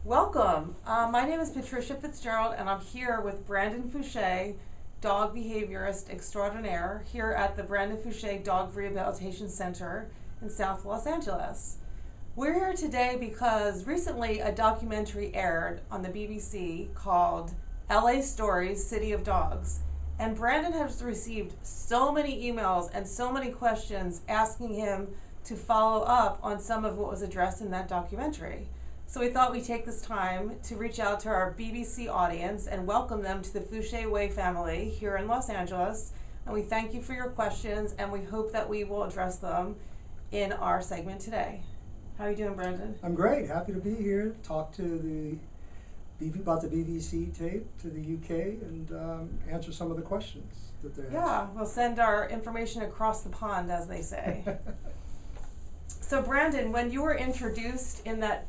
Welcome. My name is Patricia Fitzgerald, and I'm here with Brandon Fouche, dog behaviorist extraordinaire, here at the Brandon Fouche Dog Rehabilitation Center in South Los Angeles. We're here today because recently a documentary aired on the BBC called LA Stories, City of Dogs. And Brandon has received so many emails and so many questions asking him to follow up on some of what was addressed in that documentary. So we thought we'd take this time to reach out to our BBC audience and welcome them to the Fouche Way family here in Los Angeles. And we thank you for your questions, and we hope that we will address them in our segment today. How are you doing, Brandon? I'm great. Happy to be here to talk to about the BBC tape to the UK and answer some of the questions that they have. Yeah, we'll send our information across the pond, as they say. So, Brandon, when you were introduced in that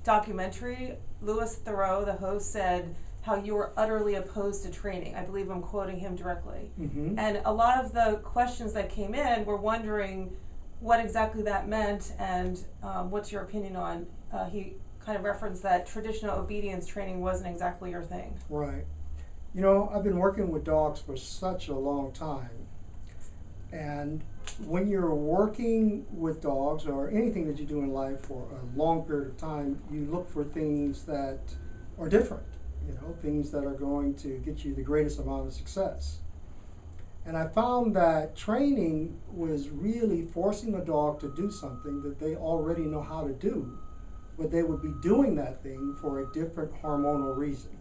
documentary, Louis Theroux, the host, said how you were utterly opposed to training. I believe I'm quoting him directly. Mm-hmm. And a lot of the questions that came in were wondering what exactly that meant and what's your opinion on. He kind of referenced that traditional obedience training wasn't exactly your thing. Right. You know, I've been working with dogs for such a long time. And when you're working with dogs or anything that you do in life for a long period of time, you look for things that are different, things that are going to get you the greatest amount of success. And I found that training was really forcing a dog to do something that they already know how to do, but they would be doing that thing for a different hormonal reason.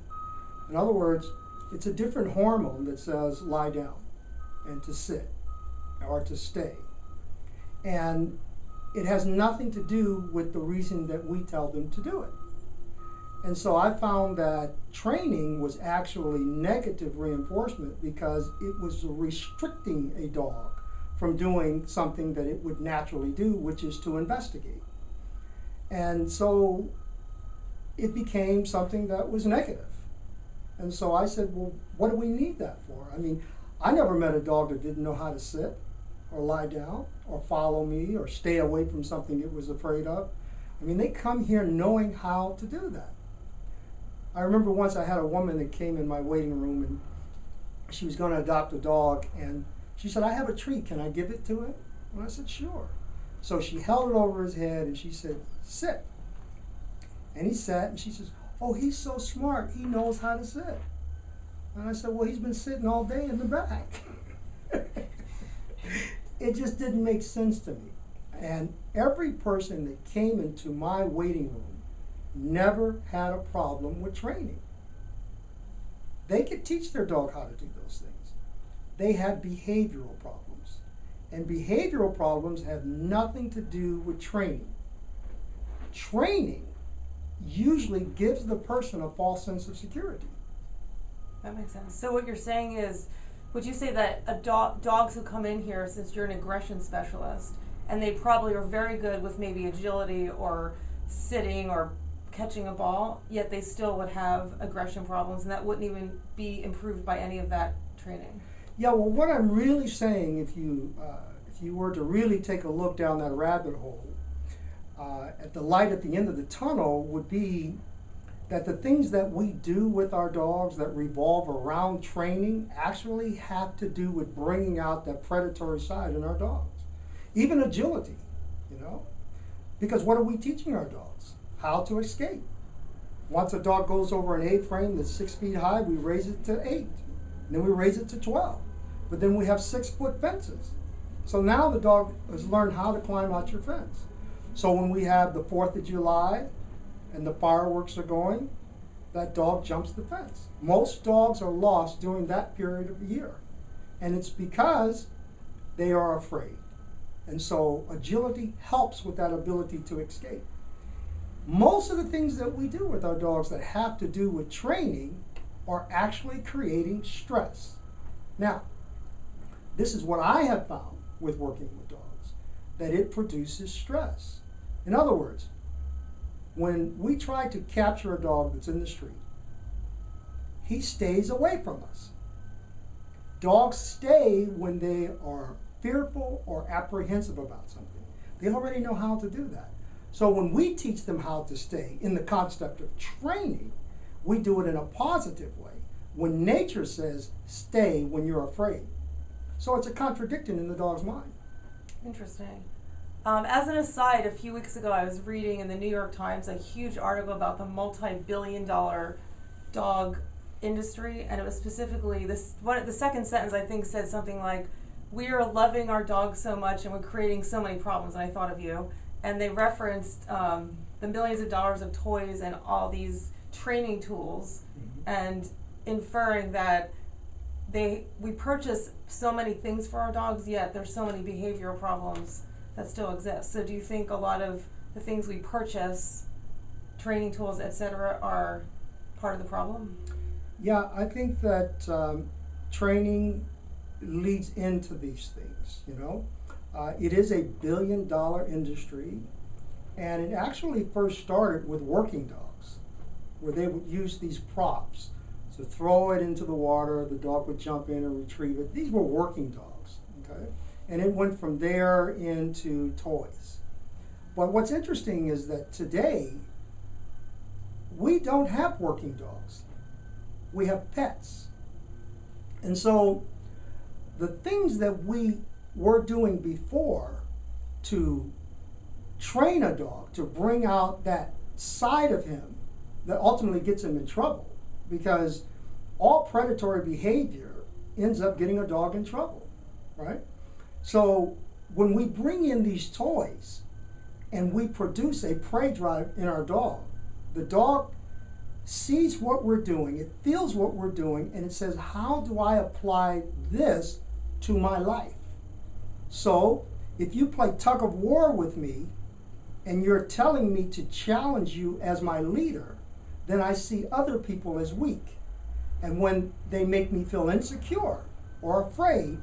In other words, it's a different hormone that says lie down and to sit or to stay. And it has nothing to do with the reason that we tell them to do it. And so I found that training was actually negative reinforcement because it was restricting a dog from doing something that it would naturally do, which is to investigate. And so it became something that was negative. And so I said, well, what do we need that for? I mean, I never met a dog that didn't know how to sit or lie down or follow me or stay away from something it was afraid of. I mean, they come here knowing how to do that. I remember once I had a woman that came in my waiting room and she was going to adopt a dog, and she said, I have a treat, can I give it to him? And I said, sure. So she held it over his head and she said, sit. And he sat and she says, oh, he's so smart, he knows how to sit. And I said, well, he's been sitting all day in the back. It just didn't make sense to me. And every person that came into my waiting room never had a problem with training. They could teach their dog how to do those things. They have behavioral problems. And behavioral problems have nothing to do with training. Training usually gives the person a false sense of security. That makes sense. So what you're saying is, would you say that dogs who come in here, since you're an aggression specialist, and they probably are very good with maybe agility or sitting or catching a ball, yet they still would have aggression problems, and that wouldn't even be improved by any of that training? Yeah, well, what I'm really saying, if you were to really take a look down that rabbit hole, at the light at the end of the tunnel would be that the things that we do with our dogs that revolve around training actually have to do with bringing out that predatory side in our dogs. Even agility, because what are we teaching our dogs? How to escape. Once a dog goes over an A-frame that's 6 feet high, we raise it to 8. And then we raise it to 12. But then we have 6-foot fences. So now the dog has learned how to climb out your fence. So when we have the 4th of July and the fireworks are going, that dog jumps the fence. Most dogs are lost during that period of the year. And it's because they are afraid. And so agility helps with that ability to escape. Most of the things that we do with our dogs that have to do with training are actually creating stress. Now, this is what I have found with working with dogs, that it produces stress. In other words, when we try to capture a dog that's in the street, he stays away from us. Dogs stay when they are fearful or apprehensive about something. They already know how to do that. So when we teach them how to stay in the concept of training, we do it in a positive way. When nature says stay when you're afraid. So it's a contradiction in the dog's mind. Interesting. As an aside, a few weeks ago I was reading in the New York Times a huge article about the multi-billion-dollar dog industry, and it was specifically the second sentence I think said something like, "We are loving our dogs so much and we're creating so many problems," and I thought of you. And they referenced the millions of dollars of toys and all these training tools, and inferring that we purchase so many things for our dogs, yet there's so many behavioral problems that still exist. So do you think a lot of the things we purchase, training tools, etc., are part of the problem? Yeah, I think that training leads into these things, you know. It is a billion-dollar industry, and it actually first started with working dogs, where they would use these props to throw it into the water, the dog would jump in and retrieve it. These were working dogs, okay? And it went from there into toys. But what's interesting is that today, we don't have working dogs. We have pets. And so the things that we were doing before to train a dog, to bring out that side of him that ultimately gets him in trouble, because all predatory behavior ends up getting a dog in trouble, right? So when we bring in these toys and we produce a prey drive in our dog, the dog sees what we're doing, it feels what we're doing, and it says, how do I apply this to my life? So if you play tug of war with me and you're telling me to challenge you as my leader, then I see other people as weak. And when they make me feel insecure or afraid,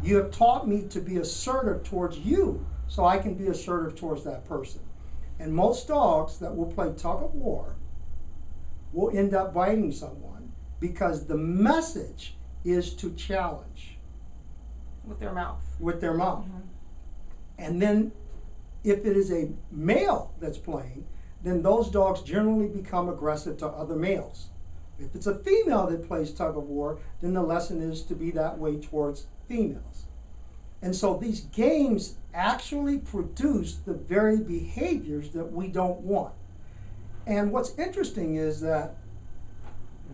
you have taught me to be assertive towards you so I can be assertive towards that person. And most dogs that will play tug of war will end up biting someone because the message is to challenge. With their mouth. With their mouth. Mm-hmm. And then if it is a male that's playing, then those dogs generally become aggressive to other males. If it's a female that plays tug of war, then the lesson is to be that way towards females. And so these games actually produce the very behaviors that we don't want. And what's interesting is that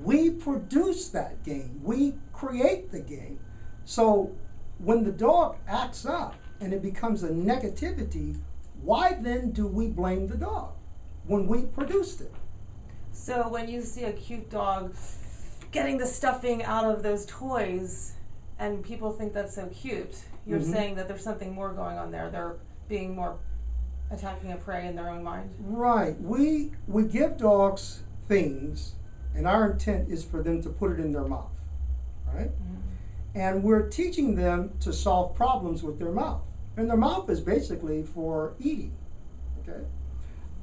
we produce that game. We create the game. So when the dog acts up and it becomes a negativity, why then do we blame the dog when we produced it? So when you see a cute dog getting the stuffing out of those toys and people think that's so cute, you're Mm-hmm. saying that there's something more going on there. They're being more attacking a prey in their own mind. Right. We give dogs things, and our intent is for them to put it in their mouth, right? Mm-hmm. And we're teaching them to solve problems with their mouth. And their mouth is basically for eating, okay?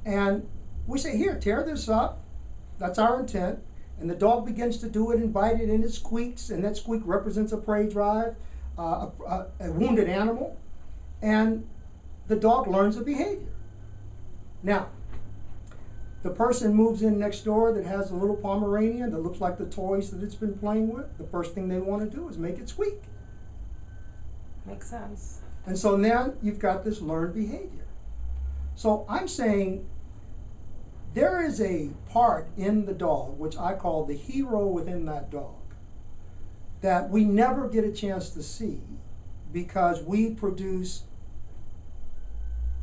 And we say, here, tear this up. That's our intent. And the dog begins to do it and bite it, and it squeaks, and that squeak represents a prey drive, a wounded animal. And the dog learns a behavior. Now, the person moves in next door that has a little Pomeranian that looks like the toys that it's been playing with. The first thing they want to do is make it squeak. Makes sense. And so now you've got this learned behavior. So I'm saying there is a part in the dog, which I call the hero within that dog, that we never get a chance to see because we produce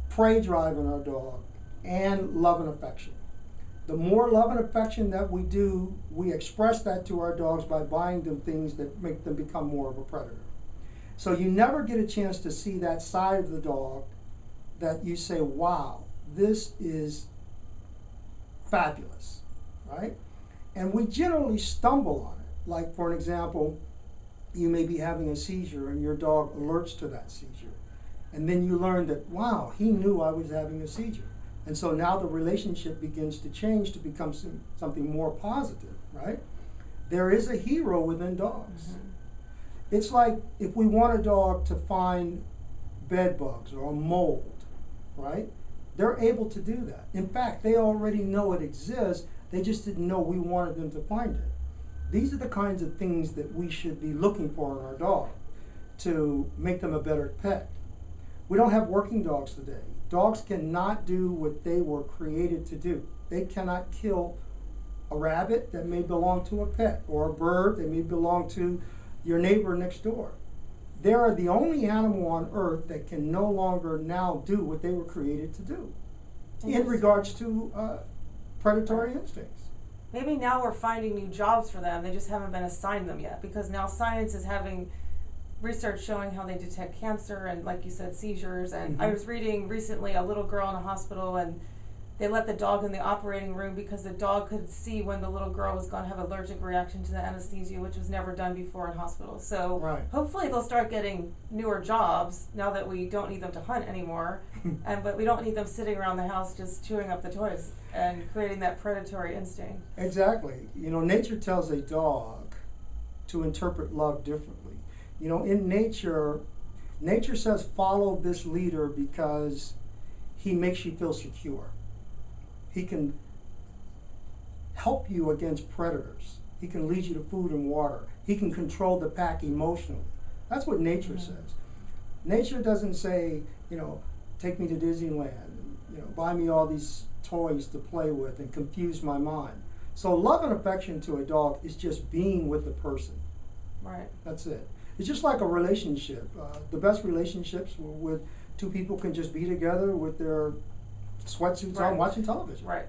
prey drive in our dog and love and affection. The more love and affection that we do, we express that to our dogs by buying them things that make them become more of a predator. So you never get a chance to see that side of the dog that you say, wow, this is fabulous, right? And we generally stumble on it. Like, for an example, you may be having a seizure and your dog alerts to that seizure. And then you learn that, wow, he knew I was having a seizure. And so now the relationship begins to change to become something more positive, right? There is a hero within dogs. Mm-hmm. It's like if we want a dog to find bed bugs or mold, right? they're able to do that. In fact, they already know it exists. They just didn't know we wanted them to find it. These are the kinds of things that we should be looking for in our dog to make them a better pet. We don't have working dogs today. Dogs cannot do what they were created to do. They cannot kill a rabbit that may belong to a pet, or a bird that may belong to your neighbor next door. They are the only animal on earth that can no longer now do what they were created to do in regards to predatory instincts. Maybe now we're finding new jobs for them. They just haven't been assigned them yet, because now science is having research showing how they detect cancer and, like you said, seizures. And I was reading recently a little girl in a hospital, and they let the dog in the operating room because the dog could see when the little girl was going to have an allergic reaction to the anesthesia, which was never done before in hospitals. So hopefully they'll start getting newer jobs now that we don't need them to hunt anymore, but we don't need them sitting around the house just chewing up the toys and creating that predatory instinct. Exactly. You know, nature tells a dog to interpret love differently. You know, in nature says follow this leader because he makes you feel secure. He can help you against predators. He can lead you to food and water. He can control the pack emotionally. That's what nature says. Nature doesn't say, you know, take me to Disneyland, and, you know, buy me all these toys to play with and confuse my mind. So love and affection to a dog is just being with the person. Right. That's it. It's just like a relationship. The best relationships with two people can just be together with their sweatsuits on watching television. Right.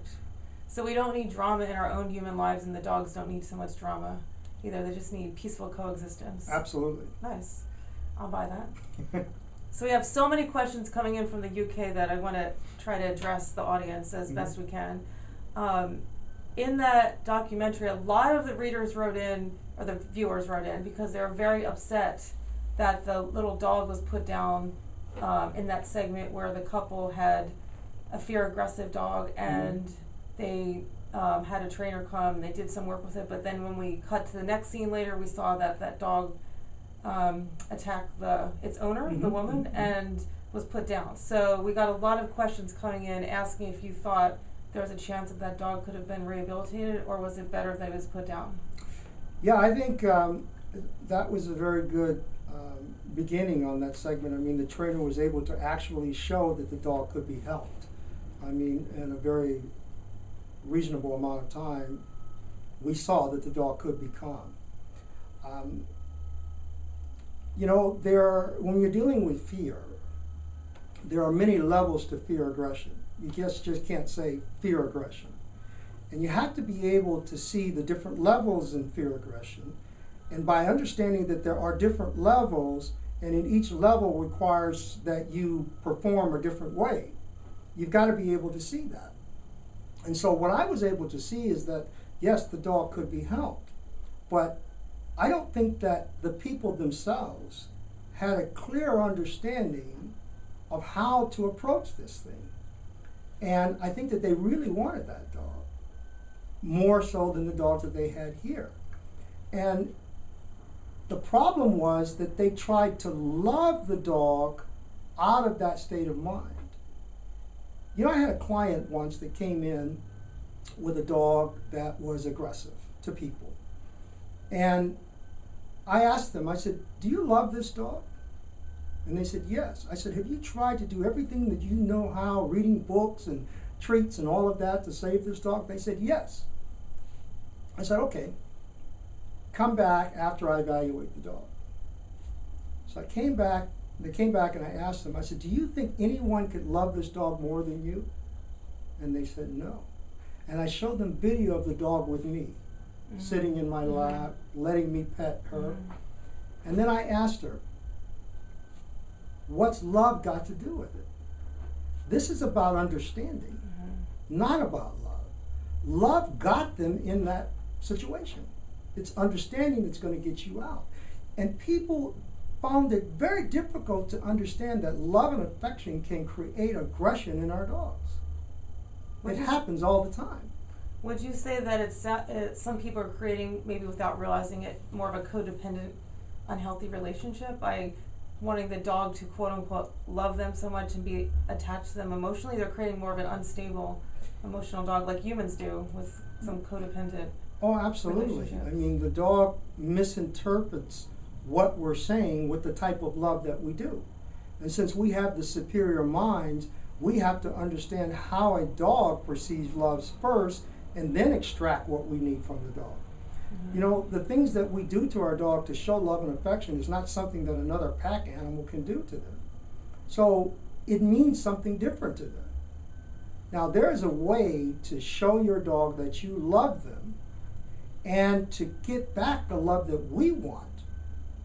So we don't need drama in our own human lives, and the dogs don't need so much drama either. They just need peaceful coexistence. Absolutely. Nice. I'll buy that. So we have so many questions coming in from the UK that I want to try to address the audience as best we can. In that documentary, a lot of the readers wrote in, or the viewers wrote in, because they were very upset that the little dog was put down in that segment where the couple had a fear-aggressive dog, and they had a trainer come, they did some work with it, but then when we cut to the next scene later, we saw that that dog attacked its owner, the woman, and was put down. So we got a lot of questions coming in asking if you thought there was a chance that that dog could have been rehabilitated, or was it better that it was put down? Yeah, I think that was a very good beginning on that segment. I mean, the trainer was able to actually show that the dog could be helped. I mean, in a very reasonable amount of time, we saw that the dog could be calm. You know, when you're dealing with fear, there are many levels to fear aggression. You just can't say fear aggression. And you have to be able to see the different levels in fear aggression. And by understanding that there are different levels, and in each level requires that you perform a different way, you've got to be able to see that. And so what I was able to see is that, yes, the dog could be helped, but I don't think that the people themselves had a clear understanding of how to approach this thing. And I think that they really wanted that dog, more so than the dogs that they had here. And the problem was that they tried to love the dog out of that state of mind. You know, I had a client once that came in with a dog that was aggressive to people. And I asked them, I said, do you love this dog? And they said, yes. I said, have you tried to do everything that you know how, reading books and treats and all of that to save this dog? They said, yes. I said, okay, come back after I evaluate the dog. So I came back, they came back and I asked them, I said, do you think anyone could love this dog more than you? And they said, no. And I showed them video of the dog with me, sitting in my lap, letting me pet her. And then I asked her, what's love got to do with it? This is about understanding, not about love. Love got them in that situation. It's understanding that's going to get you out. And people found it very difficult to understand that love and affection can create aggression in our dogs. It happens all the time. Would you say that it's some people are creating, maybe without realizing it, more of a codependent, unhealthy relationship by wanting the dog to quote unquote love them so much and be attached to them emotionally. They're creating more of an unstable emotional dog like humans do with some codependent. Oh, absolutely. relationships. I mean, the dog misinterprets what we're saying with the type of love that we do. And since we have the superior minds, we have to understand how a dog perceives love first and then extract what we need from the dog. You know, the things that we do to our dog to show love and affection is not something that another pack animal can do to them. So it means something different to them. Now, there is a way to show your dog that you love them and to get back the love that we want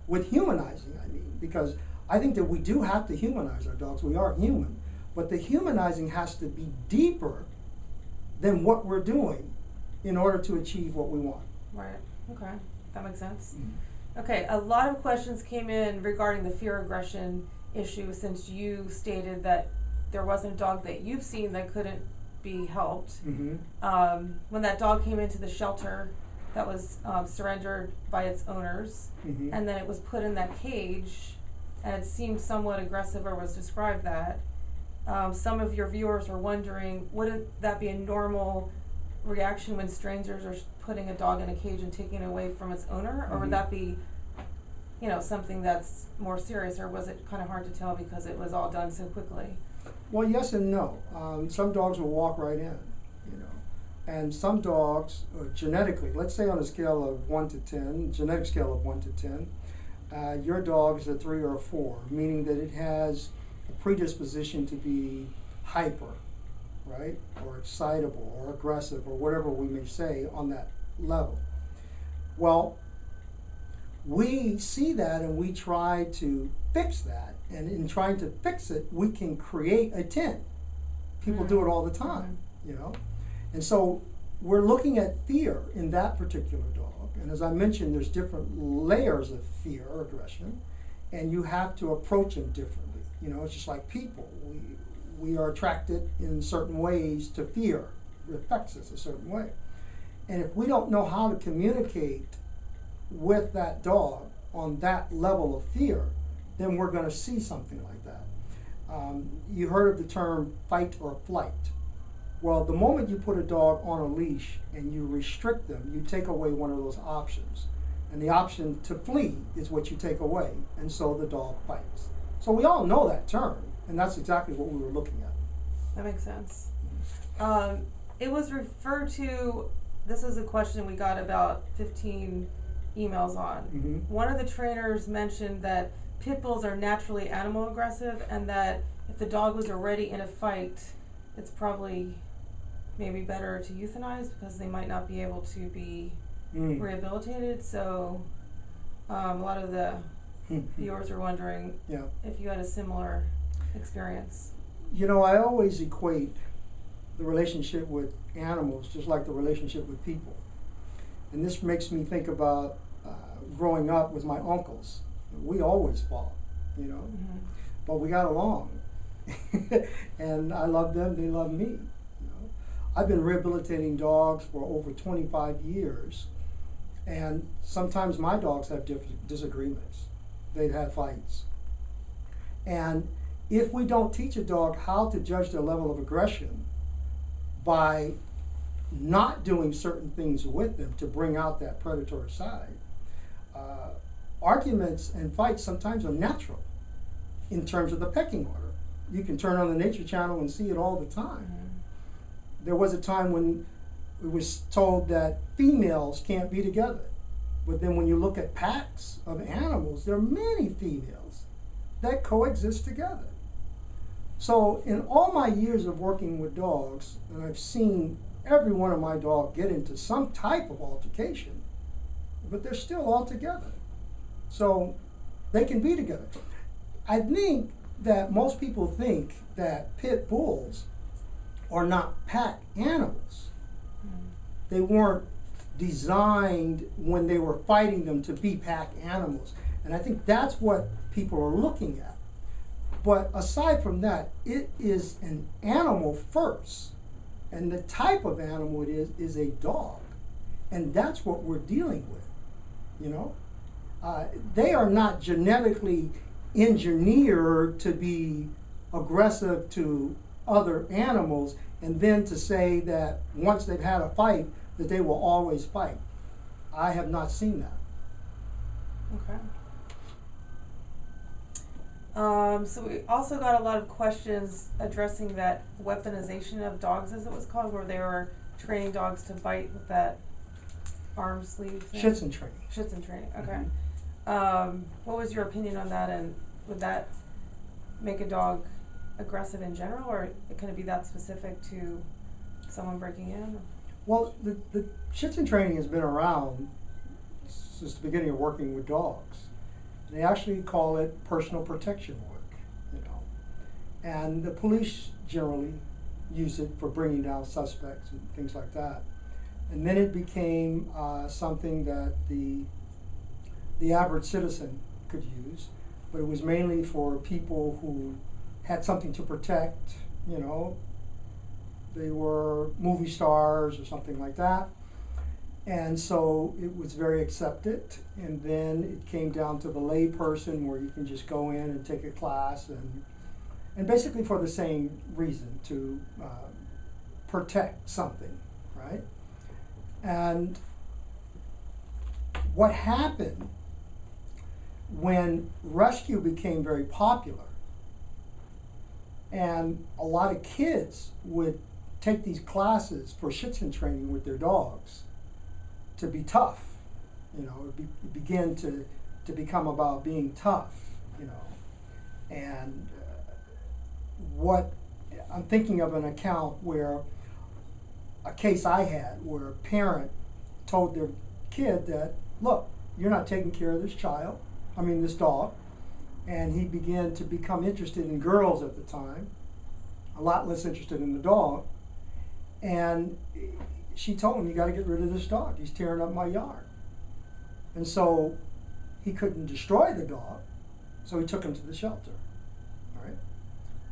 with humanizing, I mean, because I think that we do have to humanize our dogs. We are human. But the humanizing has to be deeper than what we're doing in order to achieve what we want. Right. Okay. That makes sense. Okay. A lot of questions came in regarding the fear aggression issue since you stated that there wasn't a dog that you've seen that couldn't be helped. When that dog came into the shelter that was surrendered by its owners, and then it was put in that cage and it seemed somewhat aggressive or was described that, some of your viewers were wondering, wouldn't that be a normal reaction when strangers are putting a dog in a cage and taking it away from its owner, or would that be, you know, something that's more serious, or was it kind of hard to tell because it was all done so quickly? Well, yes and no. Some dogs will walk right in, you know, and some dogs, genetically, let's say on a scale of 1 to 10, genetic scale of 1 to 10, your dog is a 3 or a 4, meaning that it has a predisposition to be hyper, right, or excitable, or aggressive, or whatever we may say on that level. Well, we see that and we try to fix that, and in trying to fix it, we can create a 10. People do it all the time, you know, and so we're looking at fear in that particular dog, and as I mentioned, there's different layers of fear or aggression, and you have to approach them differently. You know, it's just like people. We are attracted in certain ways to fear. It affects us a certain way. And if we don't know how to communicate with that dog on that level of fear, then we're going to see something like that. You heard of the term fight or flight. Well, the moment you put a dog on a leash and you restrict them, you take away one of those options. And the option to flee is what you take away, and so the dog fights. So we all know that term, and that's exactly what we were looking at. That makes sense. It was referred to, this is a question we got about 15 emails on. One of the trainers mentioned that pit bulls are naturally animal aggressive, and that if the dog was already in a fight, it's probably maybe better to euthanize because they might not be able to be rehabilitated. So a lot of the viewers are wondering if you had a similar experience. You know, I always equate the relationship with animals just like the relationship with people. And this makes me think about growing up with my uncles. We always fought, you know, but we got along. And I loved them, they loved me. You know, I've been rehabilitating dogs for over 25 years, and sometimes my dogs have disagreements. They've had fights. And if we don't teach a dog how to judge their level of aggression by not doing certain things with them to bring out that predatory side, arguments and fights sometimes are natural in terms of the pecking order. You can turn on the Nature Channel and see it all the time. There was a time when it was told that females can't be together. But then when you look at packs of animals, there are many females that coexist together. So in all my years of working with dogs, and I've seen every one of my dogs get into some type of altercation, but they're still all together. So they can be together. I think that most people think that pit bulls are not pack animals. They weren't designed when they were fighting them to be pack animals. And I think that's what people are looking at. But aside from that, it is an animal first. And the type of animal it is a dog. And that's what we're dealing with, you know? They are not genetically engineered to be aggressive to other animals, and then to say that once they've had a fight, that they will always fight. I have not seen that. Okay. So we also got a lot of questions addressing that weaponization of dogs, as it was called, where they were training dogs to bite with that arm sleeve thing. Schützen training. Schützen training, okay. Mm-hmm. What was your opinion on that, and would that make a dog aggressive in general, or can it be that specific to someone breaking in? Well, the Schützen training has been around since the beginning of working with dogs. They actually call it personal protection work, you know. And the police generally use it for bringing down suspects and things like that. And then it became something that the average citizen could use, but it was mainly for people who had something to protect, you know. They were movie stars or something like that. And so it was very accepted, and then it came down to the lay person, where you can just go in and take a class, and basically for the same reason, to protect something, right? And what happened when rescue became very popular, and a lot of kids would take these classes for Schützen training with their dogs, to be tough, you know, it began to become about being tough, you know. And what I'm thinking of an account where a case I had where a parent told their kid that, look, you're not taking care of this this dog, and he began to become interested in girls at the time, a lot less interested in the dog, and she told him, you got to get rid of this dog. He's tearing up my yard. And so he couldn't destroy the dog, so he took him to the shelter. All right?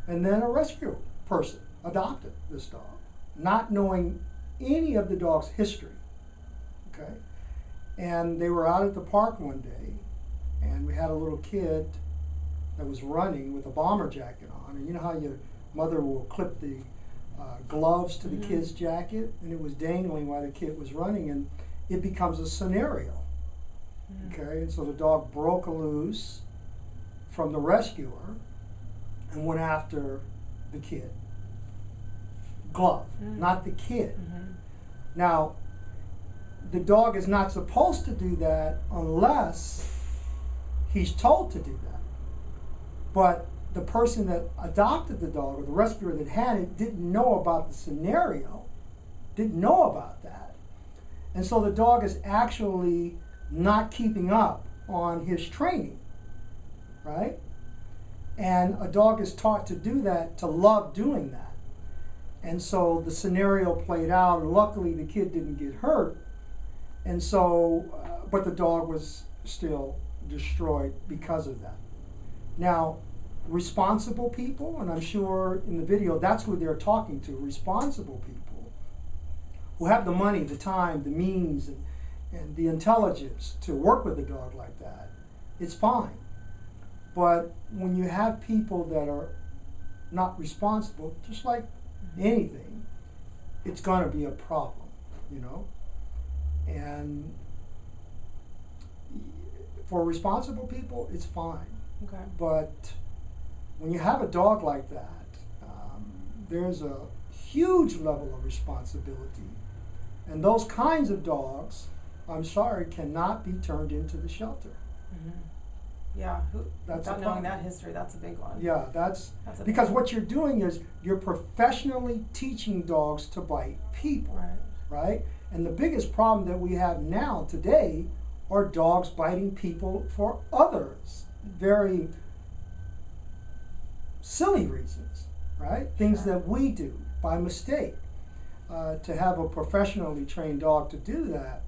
And then a rescue person adopted this dog, not knowing any of the dog's history. Okay? And they were out at the park one day, and we had a little kid that was running with a bomber jacket on. And you know how your mother will clip the gloves to the kid's jacket, and it was dangling while the kid was running, and it becomes a scenario. Okay, and so the dog broke loose from the rescuer and went after the kid. Glove, not the kid. Now, the dog is not supposed to do that unless he's told to do that. But the person that adopted the dog, or the rescuer that had it, didn't know about the scenario, didn't know about that. And so the dog is actually not keeping up on his training, right? And a dog is taught to do that, to love doing that. And so the scenario played out, and luckily the kid didn't get hurt. And so, but the dog was still destroyed because of that. Now, responsible people, and I'm sure in the video that's who they're talking to, responsible people who have the money, the time, the means, and the intelligence to work with a dog like that, it's fine. But when you have people that are not responsible, just like anything, it's going to be a problem, you know? And for responsible people, it's fine. Okay. But when you have a dog like that, there's a huge level of responsibility. And those kinds of dogs, I'm sorry, cannot be turned into the shelter. Yeah, That's without a knowing problem. that history, that's a big one. Yeah, that's a because big what you're doing is you're professionally teaching dogs to bite people, Right. right? And the biggest problem that we have now today are dogs biting people for others. Very silly reasons, right? Things Sure. that we do by mistake. To have a professionally trained dog to do that,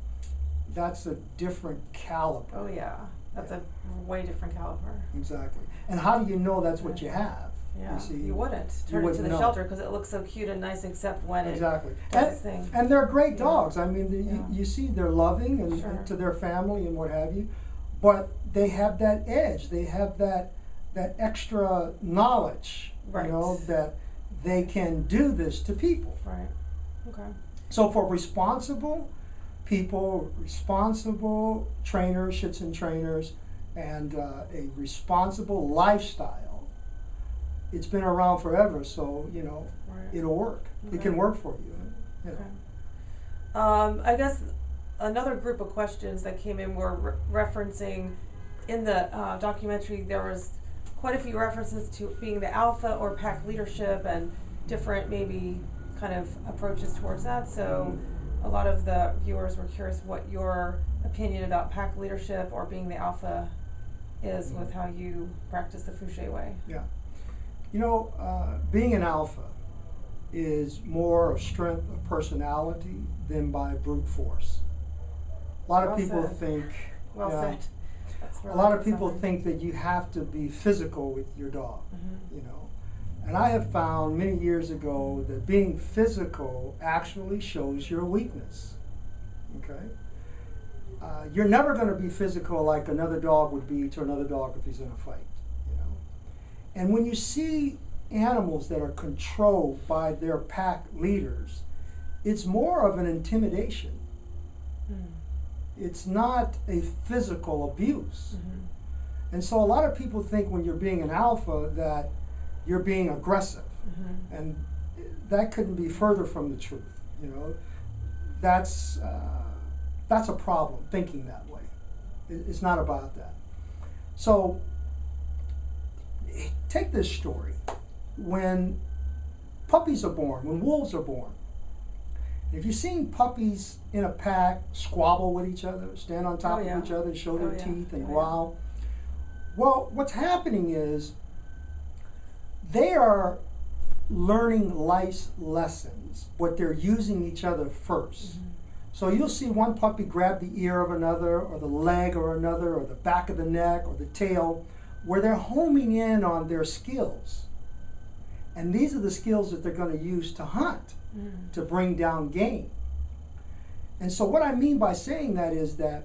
that's a different caliber. Oh yeah, that's a way different caliber. Exactly. And how do you know that's what you have? Yeah, You see, you wouldn't turn it to wouldn't the know. shelter because it looks so cute and nice, except when Exactly. it does its thing. And they're great Yeah. dogs. I mean, Yeah. you see they're loving and Sure. to their family and what have you, but they have that edge. They have that that extra knowledge, Right. you know, that they can do this to people. Right. Okay. So for responsible people, responsible trainers, shits and trainers, and a responsible lifestyle, it's been around forever, so, you know, Right. it'll work. Okay. It can work for you. You know. Okay. I guess another group of questions that came in were referencing in the documentary. There was quite a few references to being the alpha or pack leadership and different maybe kind of approaches towards that. So a lot of the viewers were curious what your opinion about pack leadership or being the alpha is with how you practice the Fouche way. Yeah. You know, being an alpha is more of strength of personality than by brute force. A lot of Well people said. think, Well yeah, said. That's a really lot of people something. think that you have to be physical with your dog, Mhm. you know. And I have found many years ago that being physical actually shows your weakness, okay? You're never going to be physical like another dog would be to another dog if he's in a fight, you know. And when you see animals that are controlled by their pack leaders, it's more of an intimidation. Mm. It's not a physical abuse. Mhm. And so a lot of people think when you're being an alpha that you're being aggressive. Mhm. And that couldn't be further from the truth, you know. That's a problem, thinking that way. It's not about that. So take this story. When puppies are born, when wolves are born, if you've seen puppies in a pack squabble with each other, stand on top Oh, yeah. of each other, show Oh, their yeah. teeth and Oh, yeah. growl, well, what's happening is they are learning life's lessons, but they're using each other first. Mhm. So you'll see one puppy grab the ear of another, or the leg of another, or the back of the neck, or the tail, where they're homing in on their skills. And these are the skills that they're going to use to hunt, Mm. to bring down game. And so what I mean by saying that is that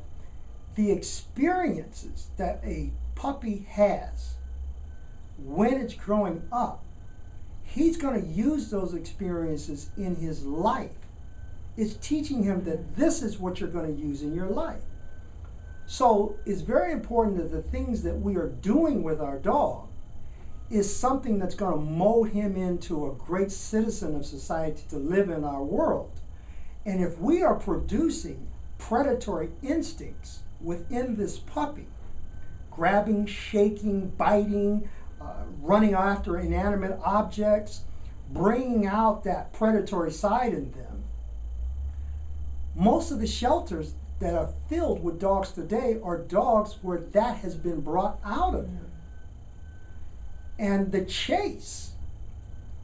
the experiences that a puppy has when it's growing up, he's going to use those experiences in his life. It's teaching him that this is what you're going to use in your life. So it's very important that the things that we are doing with our dog is something that's going to mold him into a great citizen of society to live in our world. And if we are producing predatory instincts within this puppy, grabbing, shaking, biting, running after inanimate objects, bringing out that predatory side in them, most of the shelters that are filled with dogs today are dogs where that has been brought out of them. And the chase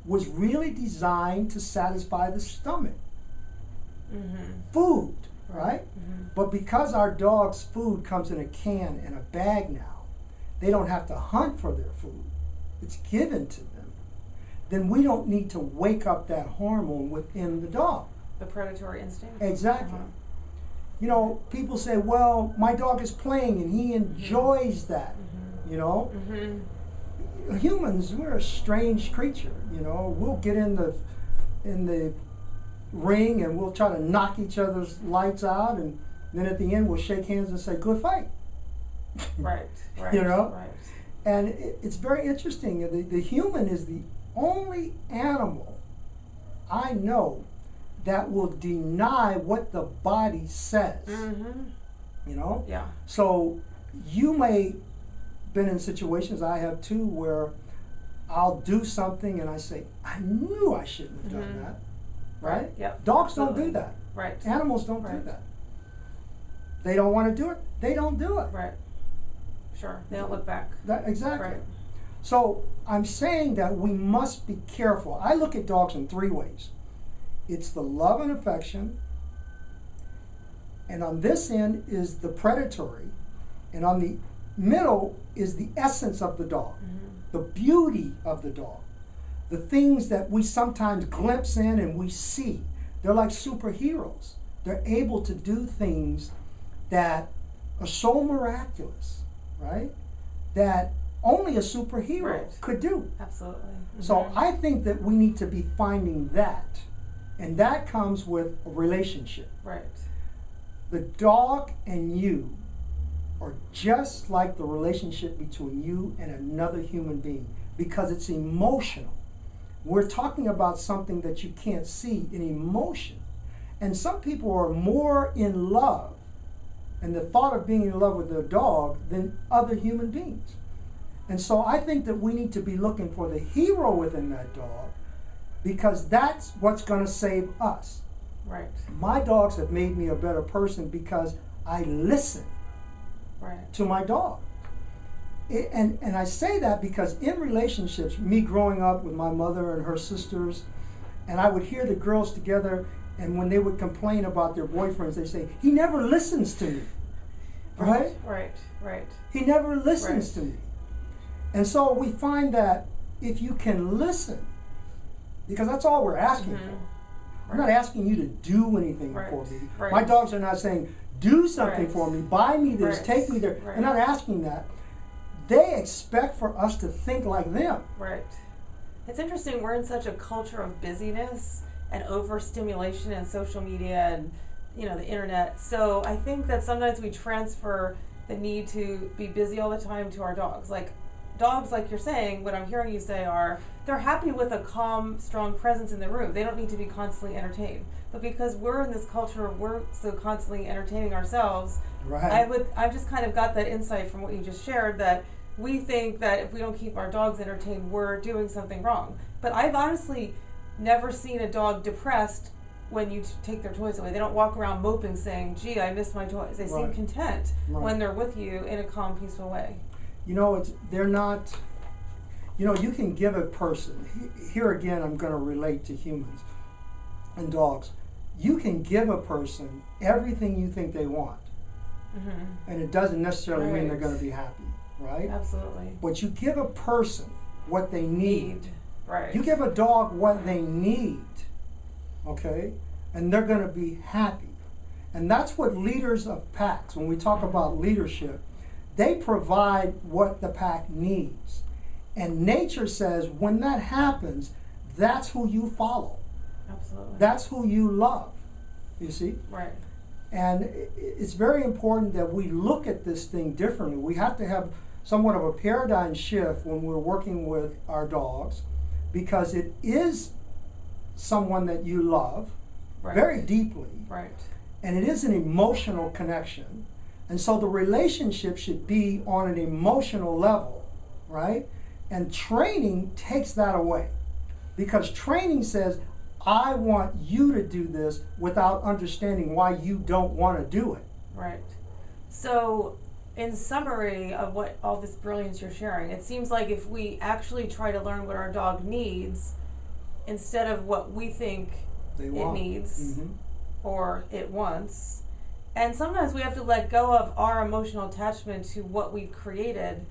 was really designed to satisfy the stomach. Mhm. Food, right? Mhm. But because our dog's food comes in a can and a bag now, they don't have to hunt for their food. It's given to them. Then we don't need to wake up that hormone within the dog. The predatory instinct. Exactly. Uh-huh. You know, people say, well, my dog is playing and he enjoys that, you know. Mhm. Humans, we're a strange creature, you know. We'll get in the ring and we'll try to knock each other's lights out, and then at the end we'll shake hands and say, good fight. Right. Right. You know? Right. And it's very interesting. The human is the only animal I know that will deny what the body says. Mhm. You know? Yeah. So you may been in situations, I have too, where I'll do something and I say, I knew I shouldn't have done Mhm. that. Right? Yep. Dogs don't Absolutely. do that. Right. Animals don't do Right. that. They don't want to do it, they don't do it. Right. Sure. They don't look back. Exactly. Right. So I'm saying that we must be careful. I look at dogs in three ways. It's the love and affection, and on this end is the predatory, and on the middle is the essence of the dog, the beauty of the dog, the things that we sometimes glimpse in and we see. They're like superheroes. They're able to do things that are so miraculous, right? That only a superhero Right. could do. Absolutely. So I think that we need to be finding that. And that comes with a relationship. Right. The dog and you are just like the relationship between you and another human being because it's emotional. We're talking about something that you can't see, an emotion. And some people are more in love and the thought of being in love with their dog than other human beings. And so I think that we need to be looking for the hero within that dog because that's what's going to save us. Right. My dogs have made me a better person because I listen to my dog. And I say that because in relationships, me growing up with my mother and her sisters, and I would hear the girls together, and when they would complain about their boyfriends, they say, he never listens to me. Right? Right. He never listens to me. And so we find that if you can listen, because that's all we're asking for. I'm not asking you to do anything for me. My dogs are not saying, do something for me, buy me this, take me there. They're not asking that. They expect for us to think like them. Right. It's interesting, we're in such a culture of busyness and overstimulation and social media and the internet. So I think that sometimes we transfer the need to be busy all the time to our dogs. Like dogs, like you're saying, what I'm hearing you say are, they're happy with a calm, strong presence in the room. They don't need to be constantly entertained. But because we're in this culture, we're so constantly entertaining ourselves. I've just kind of got that insight from what you just shared that we think that if we don't keep our dogs entertained, we're doing something wrong. But I've honestly never seen a dog depressed when you take their toys away. They don't walk around moping saying, gee, I miss my toys. They seem content when they're with you in a calm, peaceful way. They're not, you can give a person, here again I'm going to relate to humans and dogs. You can give a person everything you think they want. And it doesn't necessarily mean they're going to be happy, right? Absolutely. But you give a person what they need. Right. You give a dog what they need, okay? And they're going to be happy. And that's what leaders of packs, when we talk about leadership, they provide what the pack needs. And nature says when that happens, that's who you follow. Absolutely. That's who you love, you see? Right. And it's very important that we look at this thing differently. We have to have somewhat of a paradigm shift when we're working with our dogs because it is someone that you love very deeply. Right. And it is an emotional connection. And so the relationship should be on an emotional level, right? And training takes that away. Because training says, I want you to do this without understanding why you don't want to do it. Right. So, in summary of what all this brilliance you're sharing, it seems like if we actually try to learn what our dog needs, instead of what we think it needs or it wants, and sometimes we have to let go of our emotional attachment to what we've created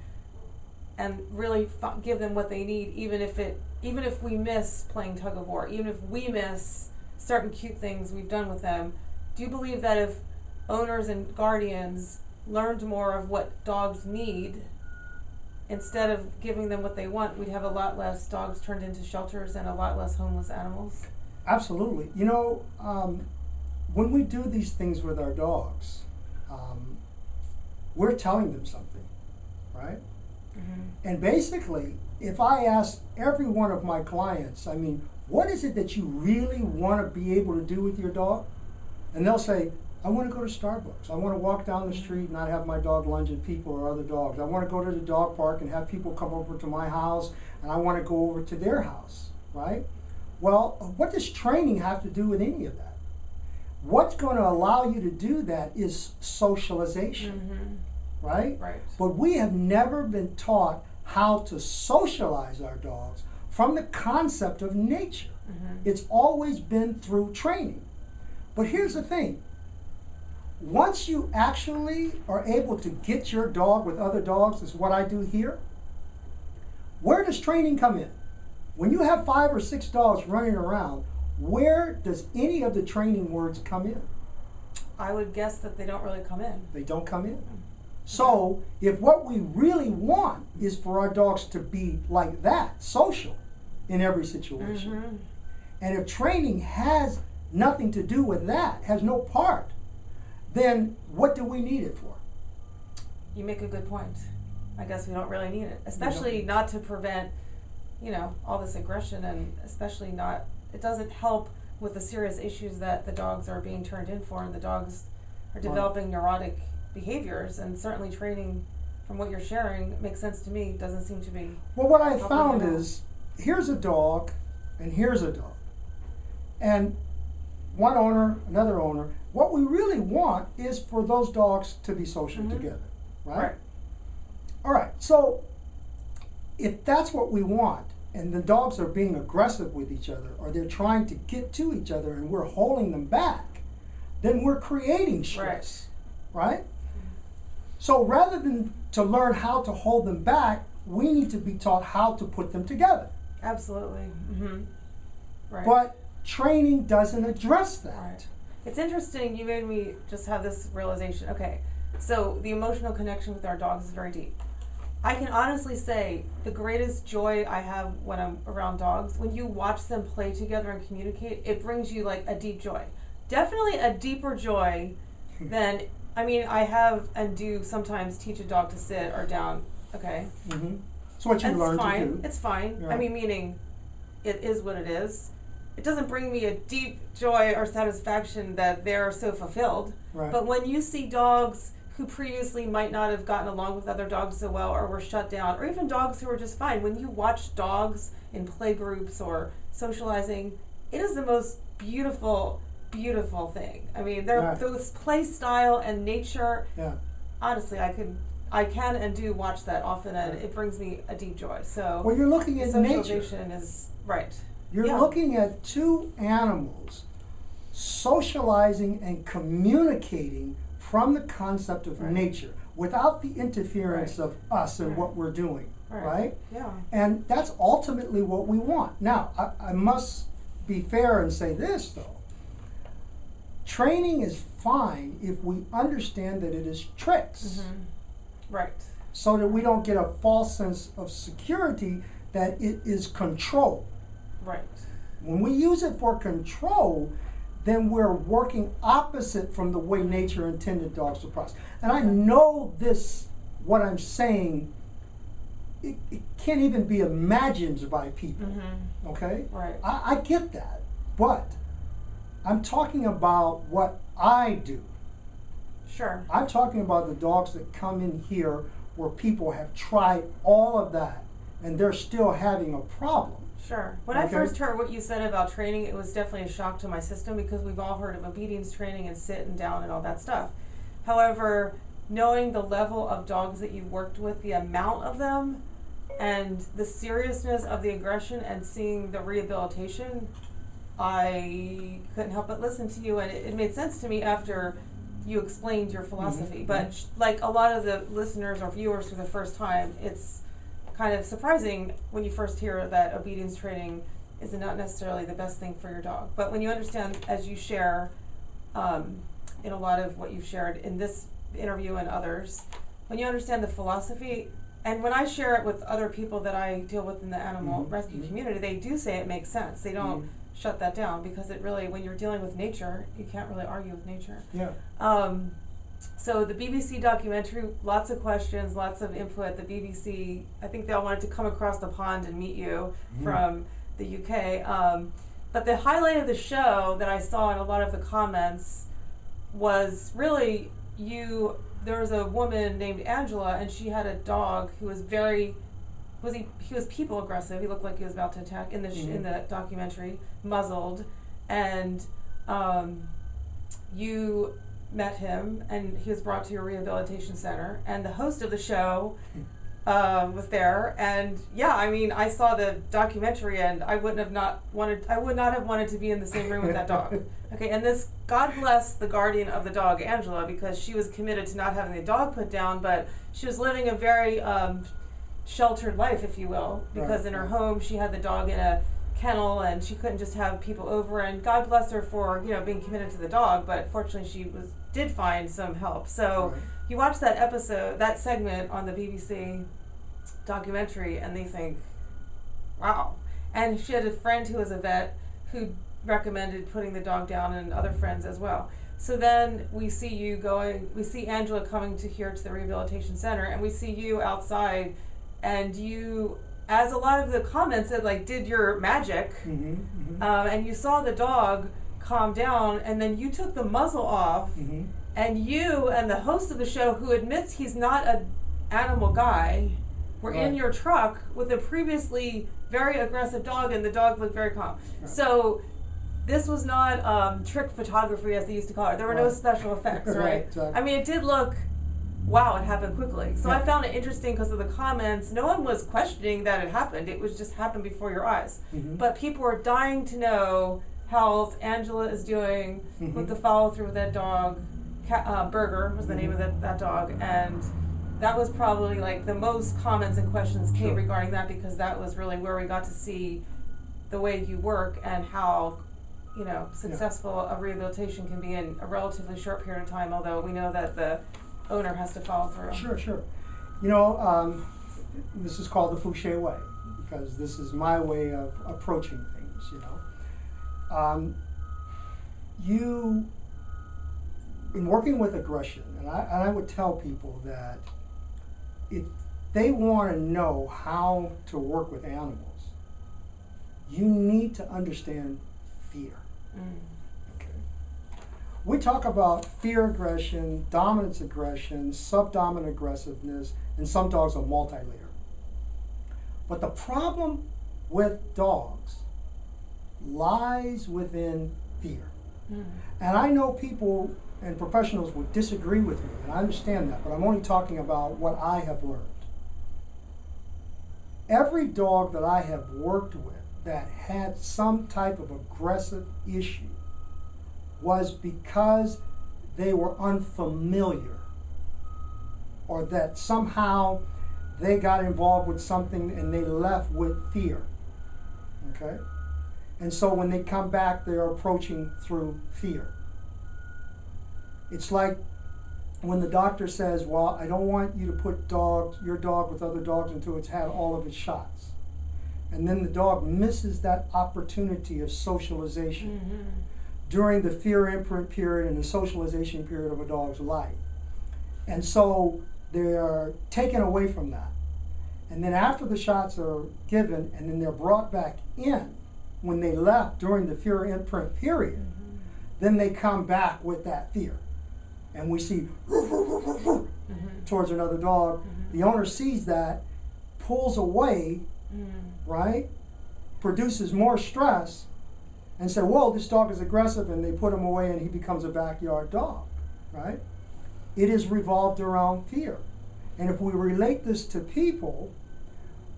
and really give them what they need, even if we miss playing tug of war, even if we miss certain cute things we've done with them. Do you believe that if owners and guardians learned more of what dogs need, instead of giving them what they want, we'd have a lot less dogs turned into shelters and a lot less homeless animals? Absolutely. When we do these things with our dogs, we're telling them something, right? And basically, if I ask every one of my clients, what is it that you really want to be able to do with your dog? And they'll say, I want to go to Starbucks. I want to walk down the street and not have my dog lunge at people or other dogs. I want to go to the dog park and have people come over to my house, and I want to go over to their house, right? Well, what does training have to do with any of that? What's going to allow you to do that is socialization, right? Right. But we have never been taught how to socialize our dogs from the concept of nature. It's always been through training. But here's the thing. Once you actually are able to get your dog with other dogs, is what I do here, where does training come in? When you have 5 or 6 dogs running around, where does any of the training words come in? I would guess that they don't really come in. They don't come in. So if what we really want is for our dogs to be like that, social in every situation, and if training has nothing to do with that, has no part, then what do we need it for? You make a good point. I guess we don't really need it, especially not to prevent, all this aggression, and especially not, it doesn't help with the serious issues that the dogs are being turned in for, and the dogs are developing neurotic behaviors, and certainly training, from what you're sharing, makes sense to me, doesn't seem to be. Well, what I found is, here's a dog, and here's a dog. And one owner, another owner, what we really want is for those dogs to be social together, right? All right, so if that's what we want, and the dogs are being aggressive with each other, or they're trying to get to each other and we're holding them back, then we're creating stress, right? So rather than to learn how to hold them back, we need to be taught how to put them together. Absolutely. Right. But training doesn't address that. Right. It's interesting, you made me just have this realization. Okay, so the emotional connection with our dogs is very deep. I can honestly say the greatest joy I have when I'm around dogs, when you watch them play together and communicate, it brings you like a deep joy. Definitely a deeper joy than, I have and do sometimes teach a dog to sit or down, okay? It's what you learn to do. It's fine. Yeah. Meaning it is what it is. It doesn't bring me a deep joy or satisfaction that they're so fulfilled. Right. But when you see dogs who previously might not have gotten along with other dogs so well, or were shut down, or even dogs who were just fine, when you watch dogs in play groups or socializing, it is the most beautiful thing. Those play style and nature. Yeah. Honestly, I can and do watch that often, and it brings me a deep joy. So, well, you're looking at socialization nature. is right. You're looking at two animals socializing and communicating from the concept of nature, without the interference of us and what we're doing, right? Yeah. And that's ultimately what we want. Now, I must be fair and say this, though. Training is fine if we understand that it is tricks. Right. So that we don't get a false sense of security that it is control. Right. When we use it for control, then we're working opposite from the way nature intended dogs to process. And I know this, what I'm saying, it can't even be imagined by people, okay? Right. I get that, but I'm talking about what I do. Sure. I'm talking about the dogs that come in here where people have tried all of that and they're still having a problem. Sure. When I first heard what you said about training, it was definitely a shock to my system, because we've all heard of obedience training and sit and down and all that stuff. However, knowing the level of dogs that you've worked with, the amount of them, and the seriousness of the aggression, and seeing the rehabilitation, I couldn't help but listen to you, and it made sense to me after you explained your philosophy. But like a lot of the listeners or viewers for the first time, it's kind of surprising when you first hear that obedience training is not necessarily the best thing for your dog. But when you understand, as you share in a lot of what you've shared in this interview and others, when you understand the philosophy, and when I share it with other people that I deal with in the animal rescue community, they do say it makes sense. They don't shut that down, because it really, when you're dealing with nature, you can't really argue with nature. Yeah. So the BBC documentary, lots of questions, lots of input. The BBC, I think they all wanted to come across the pond and meet you from the UK. But the highlight of the show that I saw in a lot of the comments was really you. There was a woman named Angela, and she had a dog who was he was people aggressive. He looked like he was about to attack in the in the documentary, muzzled, and you met him, and he was brought to your rehabilitation center, and the host of the show was there, and I saw the documentary, and I would not have wanted to be in the same room with that dog. Okay, and this, God bless the guardian of the dog, Angela, because she was committed to not having the dog put down, but she was living a very sheltered life, if you will, because in her home she had the dog in a kennel, and she couldn't just have people over. And God bless her for being committed to the dog, but fortunately she did find some help. So Right. you watch that segment on the BBC documentary, and they think, wow. And she had a friend who was a vet who recommended putting the dog down, and other friends as well. So then we see Angela coming to the rehabilitation center, and we see you outside, and you, as a lot of the comments said, like, did your magic, Mm-hmm. Mm-hmm. and you saw the dog calm down, and then you took the muzzle off, Mm-hmm. and you and the host of the show, who admits he's not an animal guy, were in Right. your truck with a previously very aggressive dog, and the dog looked very calm. Right. So this was not trick photography, as they used to call it. There were no Right. special effects, right? Right, exactly. I mean, it did look, wow, it happened quickly. So I Yeah. found it interesting because of the comments. No one was questioning that it happened. It was just happened before your eyes. Mhm. But people were dying to know how Angela is doing Mhm. with the follow through with that dog. Burger was the name of that dog, and that was probably like the most comments and questions came Sure. regarding that, because that was really where we got to see the way you work and how successful a rehabilitation can be in a relatively short period of time, although we know that the owner has to follow through. Sure, sure. This is called the Fouche way, because this is my way of approaching things, in working with aggression, and I would tell people that if they want to know how to work with animals, you need to understand fear. Mm. Okay. We talk about fear aggression, dominance aggression, subdominant aggressiveness, and some dogs are multi-layered. But the problem with dogs lies within fear. Mm. And I know people and professionals would disagree with me, and I understand that, but I'm only talking about what I have learned. Every dog that I have worked with that had some type of aggressive issue was because they were unfamiliar, or that somehow they got involved with something and they left with fear. Okay? And so when they come back, they're approaching through fear. It's like when the doctor says, well, I don't want you to put your dog with other dogs until it's had all of its shots. And then the dog misses that opportunity of socialization Mm-hmm. during the fear imprint period and the socialization period of a dog's life. And so they're taken away from that. And then after the shots are given, and then they're brought back in when they left during the fear imprint period, Mm-hmm. then they come back with that fear. And we see Mm-hmm. towards another dog. Mhm. The owner sees that, pulls away, right? Produces more stress, and say, whoa, this dog is aggressive, and they put him away and he becomes a backyard dog, right? It is revolved around fear. And if we relate this to people,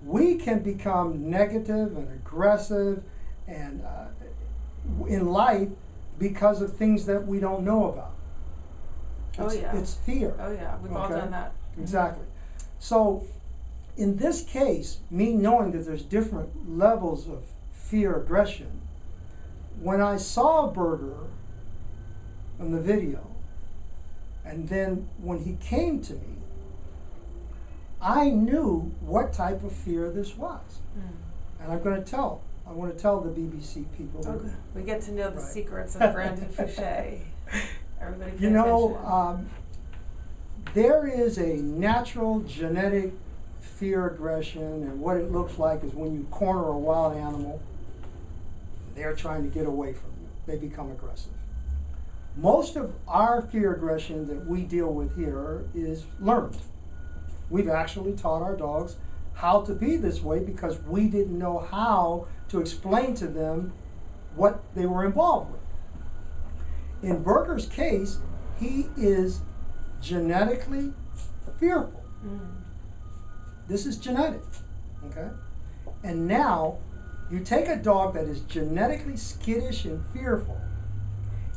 we can become negative and aggressive and in life because of things that we don't know about. Oh, yeah. It's fear. Oh yeah, we've all Okay. done that. Exactly. So in this case, me knowing that there's different levels of fear aggression, when I saw Burger in the video, and then when he came to me, I knew what type of fear this was. And I want to tell the BBC people. Okay. We get to know the Right. secrets of Brandon Fouche. Everybody pay You know, attention. there is a natural genetic fear aggression, and what it looks like is when you corner a wild animal, they're trying to get away from you. They become aggressive. Most of our fear aggression that we deal with here is learned. We've actually taught our dogs how to be this way because we didn't know how to explain to them what they were involved with. In Burger's case, he is genetically fearful. This is genetic, okay? And now, you take a dog that is genetically skittish and fearful,